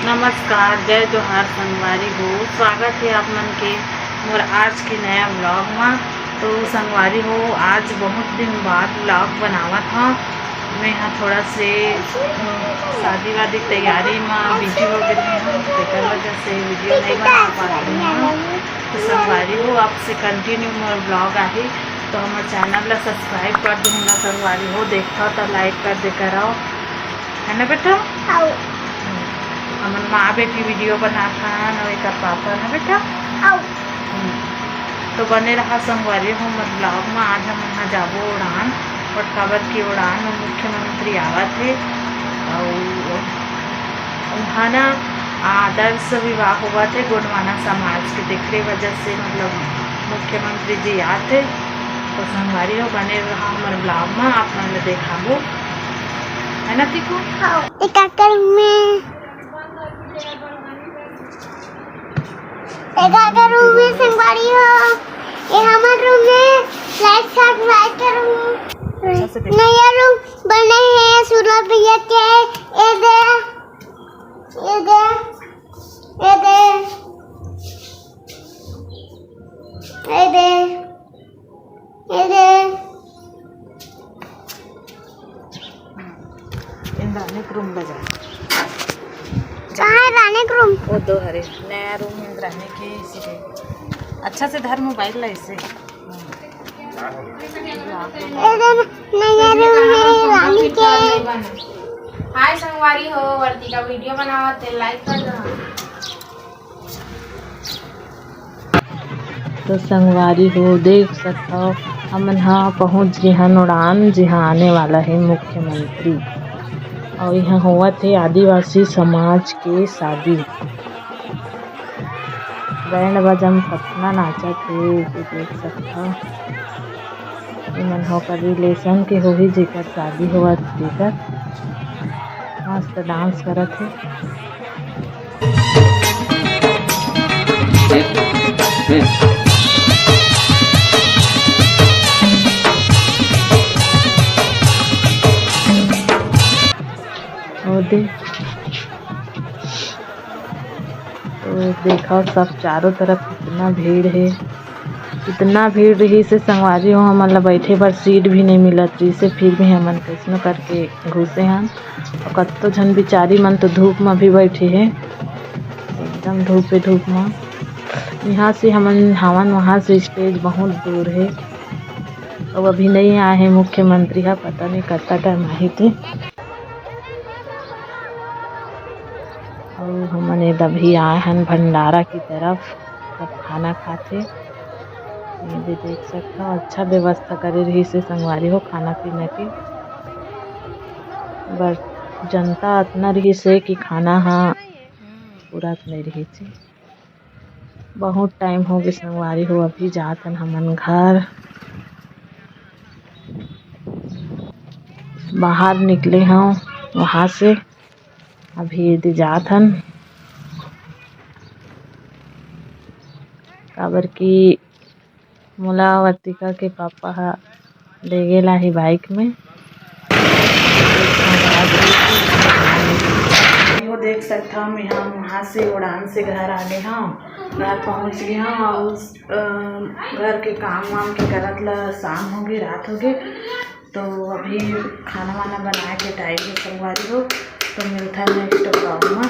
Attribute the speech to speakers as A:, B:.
A: नमस्कार, जय जोहार संगवारी हो। स्वागत है आप मन के मोर आज के नया ब्लॉग में। तो संगवारी हो, आज बहुत दिन बाद ब्लॉग बनावत हाँ। मैं यहाँ थोड़ा से शादी वादी तैयारी में बिजी हो गई हूँ, तेकर वजह से वीडियो नहीं बना पा रही हूँ। तो संगवारी हो, आपसे कंटिन्यू मोर ब्लॉग आहे तो हमारे चैनल ला सब्सक्राइब कर दो ना संगवारी हो। देखा तो लाइक कर दे कराओ, है ना बेटा। हमन माँ बेटी वीडियो बनाता न एक पापा ना बेटा। तो बने रहा संगवारी हो मत ब्लॉग में। आज हम यहाँ जाबो उड़ान, पटकावर की उड़ान में मुख्यमंत्री आवत है और वहाँ ना आदर्श विवाह हुआ थे गोंडवाना समाज के, देखने वजह से मतलब मुख्यमंत्री जी आते। तो संगवारी हो बने रहा हमारे ब्लॉग में, आप मन देखाबो, है ना तीकू।
B: रूम में संगवारी हो, ये हमारे रूम में लाइट करूँ। नया रूम बने हैं सूरज भैया के। ये दे ये दे ये दे ये दे ये दे।
A: इंद्रानी रूम बजा
B: कहाँ रानी रूम?
A: वो दो हरे नया रूम इंद्रानी के, इसीलिए अच्छा से धर मोबाइल ला इसे।
B: नया रूम में रानी के।
C: हाय संगवारी हो, वर्ती का वीडियो बनावत है, लाइक कर दो।
A: तो संगवारी हो देख सकता हो हम यहाँ पहुँच गए हैं उड़ान, जहाँ आने वाला है मुख्यमंत्री। और यहाँ हुआ थे आदिवासी समाज के शादी। बैंड बजम पटना नाचा थे, देख सकता मन होकर रिलेशन के हो ही जेकर शादी हुआ जेकर मस्त डांस करत है। तो देखा सब चारों तरफ कितना भीड़ है, इतना भीड़ रही से संगवारी हो हम मतलब बैठे पर सीट भी नहीं मिलत रही से, फिर भी हमन कैसनो करके घुसे हैं। और कत्तो झन बिचारी मन तो धूप में भी बैठे हैं, एकदम धूप में। यहाँ से हमन हवन, वहाँ से स्टेज बहुत दूर है। और अभी नहीं आए हैं मुख्यमंत्री है, पता नहीं कितना टाइम आए थे। और हमने अभी आए हैं भंडारा की तरफ, सब खाना खाते। ये भी देख सकता हो अच्छा व्यवस्था करे रही से संगवारी हो खाना पीने की। बट जनता इतना रही से कि खाना हाँ पूरा नहीं रही थी। बहुत टाइम हो गए संगवारी हो, अभी जाते हमन घर। बाहर निकले हैं वहाँ से, अभी यदि जात हन काबर की मोला वर्तिका के पापा हा ले गेला ही बाइक में। वो देख सकता हम यहाँ वहाँ से उड़ान से घर आ गए हैं, घर पहुँच गए हैं। और घर के काम वाम के करत ला शाम हो गई, रात हो गई। तो अभी खाना वाना बना के टाइम में संगवारी हो। तो मिलता है नेक्स्ट ब्लॉग में।